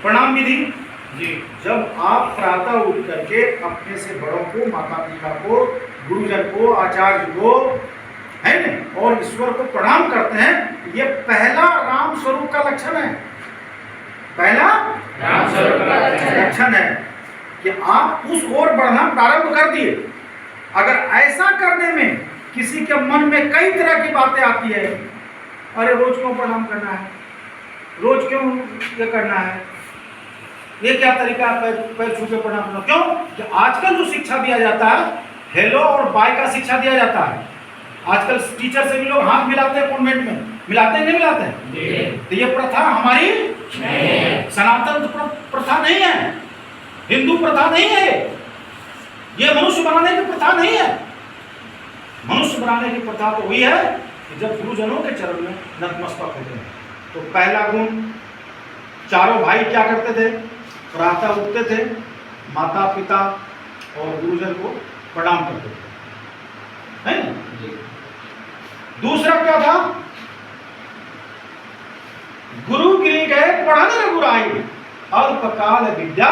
प्रणाम विधि। जी। जब आप प्रातः उठ करके अपने से बड़ों को, माता पिता को, गुरुजन को, आचार्य को, है न, और ईश्वर को प्रणाम करते हैं, ये पहला राम स्वरूप का लक्षण है। पहला राम स्वरूप का लक्षण है कि आप उस ओर बढ़ना प्रारंभ कर दिए। अगर ऐसा करने में किसी के मन में कई तरह की बातें आती है, अरे रोज क्यों प्रणाम करना है, रोज क्यों ये करना है, ये क्या तरीका है पैर छू के प्रणाम करना, क्यों कि आजकल जो शिक्षा दिया जाता है, हेलो और बाय का शिक्षा दिया जाता है। आजकल टीचर से भी लोग हाथ मिलाते हैं, कॉन्वेंट में मिलाते हैं, नहीं मिलाते हैं? तो ये प्रथा हमारी सनातन प्रथा नहीं है, हिंदू प्रथा नहीं है, ये मनुष्य बनाने की प्रथा नहीं है। मनुष्य बनाने की प्रथा तो हुई है कि जब गुरुजनों के चरण में नतमस्तक होते हैं। तो पहला गुण, चारों भाई क्या करते थे? प्रातः उठते थे, माता पिता और गुरुजन को प्रणाम करते थे, है ना? दूसरा क्या था? गुरु गिरी गए पढ़न रघुराई, अल्पकाल विद्या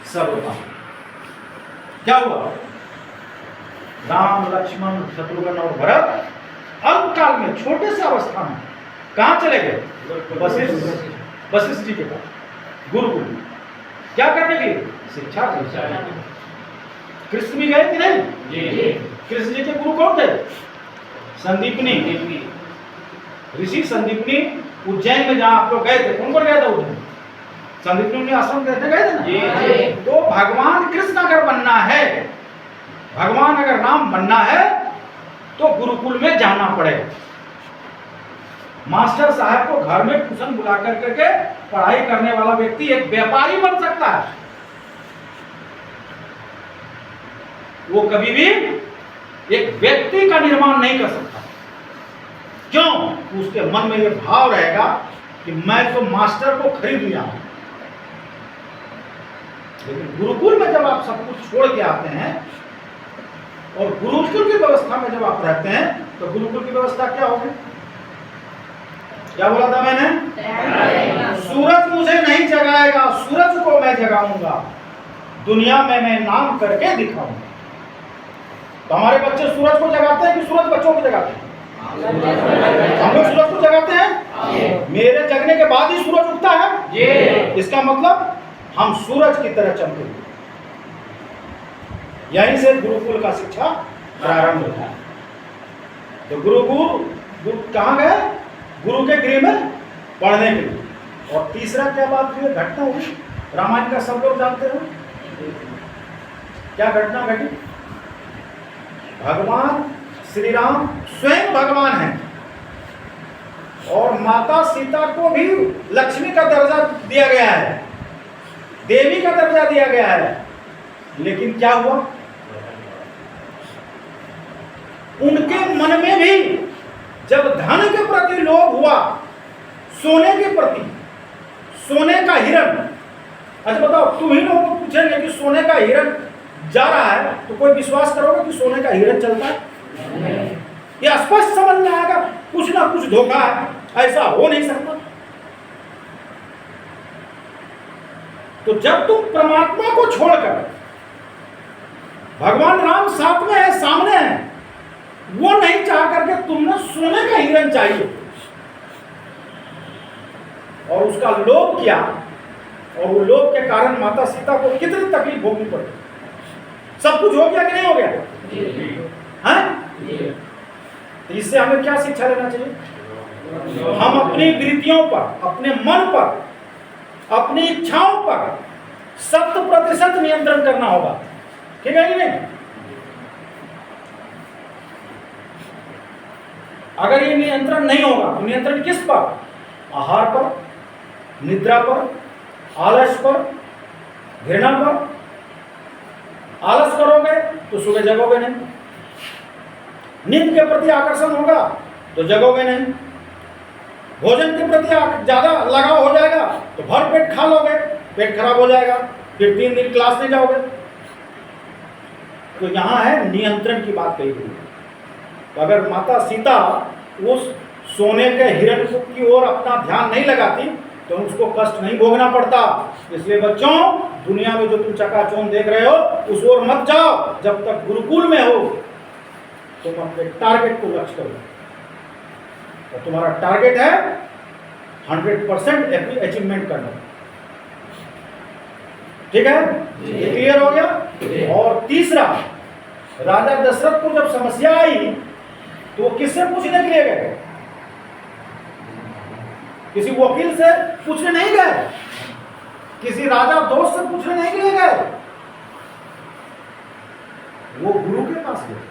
सर्वथा। क्या हुआ? राम लक्ष्मण शत्रुघ्न और भरत अल्पकाल में, छोटे से अवस्था में कहां चले गए? वशिष्ठ जी के पास, गुरुकुल। क्या करने के लिए? शिक्षा। कृष्ण भी गए कि नहीं? कृष्ण जी के गुरु कौन थे? संदीपनी ऋषि। संदीपनी उज्जैन में जहां आप लोग गए थे, कौन गया था उज्जैन? संदीपनी आश्रम गए थे ना? तो भगवान कृष्ण अगर बनना है, भगवान अगर राम बनना है, तो गुरुकुल में जाना पड़ेगा। मास्टर साहब को घर में ट्यूशन बुला करके पढ़ाई करने वाला व्यक्ति एक व्यापारी बन सकता है। वो कभी भी एक व्यक्ति का निर्माण नहीं कर सकता। क्यों? उसके मन में ये भाव रहेगा कि मैं तो मास्टर को खरीद लिया हूं। लेकिन गुरुकुल में जब आप सब कुछ छोड़ के आते हैं और गुरुकुल की व्यवस्था में जब आप रहते हैं, तो गुरुकुल की व्यवस्था क्या होगी? क्या बोला था मैंने? सूरज मुझे नहीं जगाएगा, सूरज को मैं जगाऊंगा, दुनिया में मैं नाम करके दिखाऊंगा। तो हमारे बच्चे सूरज को जगाते हैं कि सूरज बच्चों को जगाते हैं? हम लोग सूरज को जगाते हैं। मेरे जगने के बाद ही सूरज उगता है। इसका मतलब हम सूरज की तरह चमके। यहीं से गुरुकुल का शिक्षा प्रारंभ होता है। तो गुरु कहाँ गए? गुरु के गृह में पढ़ने के लिए। और तीसरा क्या बात हुई? घटना हुई, रामायण का सब लोग जानते हो। क्या घटना घटी? भगवान श्री राम स्वयं भगवान हैं और माता सीता को भी लक्ष्मी का दर्जा दिया गया है, देवी का दर्जा दिया गया है। लेकिन क्या हुआ? उनके मन में भी जब धन के प्रति लोभ हुआ, सोने के प्रति, सोने का हिरण। अच्छा बताओ, तुम ही लोग पूछेंगे कि सोने का हिरण जा रहा है, तो कोई विश्वास करोगे कि सोने का हिरण चलता है? ये स्पष्ट समझ में आएगा कुछ ना कुछ धोखा है, ऐसा हो नहीं सकता। तो जब तुम परमात्मा को छोड़कर, भगवान राम साथ में है, सामने है, वो नहीं चाह करके तुमने सोने का हिरण चाहिए और उसका लोभ किया, और वो लोभ के कारण माता सीता को कितनी तकलीफ भोगनी पड़ी। सब कुछ हो गया कि नहीं हो गया? हैं? तो इससे हमें क्या शिक्षा लेना चाहिए? हम अपनी वृत्तियों पर, अपने मन पर, अपनी इच्छाओं पर 100% नियंत्रण करना होगा। ठीक है कि नहीं? अगर ये नियंत्रण नहीं होगा तो नियंत्रण किस पर? आहार पर, निद्रा पर, आलस पर, घृणा पर। आलस करोगे तो सुबह जगोगे नहीं, नींद के प्रति आकर्षण होगा तो जगोगे नहीं, भोजन के प्रति ज्यादा लगाव हो जाएगा तो भर पेट खा लोगे, पेट खराब हो जाएगा, फिर 3 दिन क्लास नहीं जाओगे। तो यहाँ है नियंत्रण की बात कही गई। तो अगर माता सीता उस सोने के हिरण की ओर अपना ध्यान नहीं लगाती तो उसको कष्ट नहीं भोगना पड़ता। इसलिए बच्चों, दुनिया में जो तुम चकाचौंध देख रहे हो उस ओर मत जाओ। जब तक गुरुकुल में हो तुम अपने टारगेट को लक्ष्य करो, और तुम्हारा टारगेट है 100% अचीवमेंट करना। ठीक है, ये क्लियर हो गया। और तीसरा, राजा दशरथ को जब समस्या आई तो वो किससे पूछने के लिए गए? किसी वकील से पूछने नहीं गए, किसी राजा दोस्त से पूछने नहीं के लिए गए, वो गुरु के पास गए।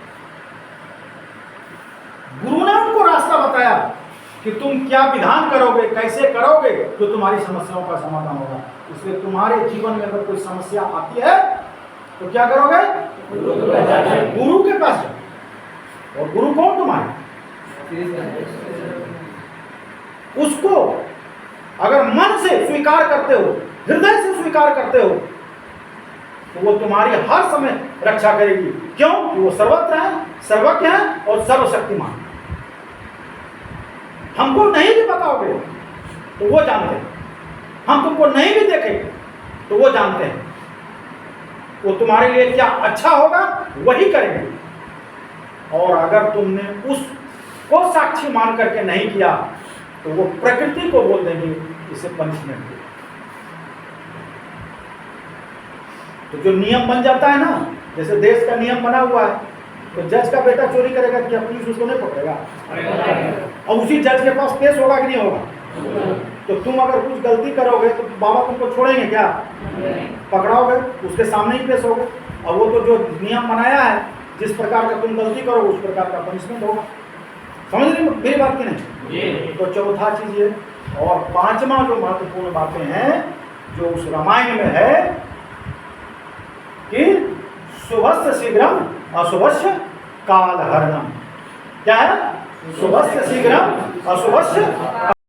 गुरु ने उनको रास्ता बताया कि तुम क्या विधान करोगे, कैसे करोगे तो तुम्हारी समस्याओं का समाधान होगा। इसलिए तुम्हारे जीवन में अगर कोई समस्या आती है तो क्या करोगे? गुरु के पास जाओ। और गुरु कौन तुम्हारे? उसको अगर मन से स्वीकार करते हो, हृदय से स्वीकार करते हो, तो वो तुम्हारी हर समय रक्षा करेगी। क्यों? कि वो सर्वत्र है, सर्वज्ञ है और सर्वशक्तिमान। हमको नहीं भी बताओगे तो वो जानते हैं, हम तुमको नहीं भी देखेंगे तो वो जानते हैं। वो तुम्हारे लिए क्या अच्छा होगा वही करेंगे। और अगर तुमने उसको साक्षी मान करके नहीं किया तो वो प्रकृति को बोल देंगे इसे पनिशमेंट दे। तो जो नियम बन जाता है ना, जैसे देश का नियम बना हुआ है, तो जज का बेटा चोरी करेगा क्या पुलिस उसको नहीं पकड़ेगा? और उसी जज के पास केस होगा कि नहीं होगा? तो तुम अगर कुछ गलती करोगे तो बाबा तुमको छोड़ेंगे क्या? पकड़ाओगे, उसके सामने ही पेश होगे। और वो तो जो नियम बनाया है, जिस प्रकार का तुम गलती करो उस प्रकार का पनिशमेंट होगा। समझ रहे मेरी बात की नहीं? तो चौथा चीज ये, और पांचवा जो महत्वपूर्ण बातें हैं जो उस रामायण में है कि शुभस्य शीघ्रम अशुभस्य कालहरणम। क्या है? शुभस्य शीघ्रम अशुभस्य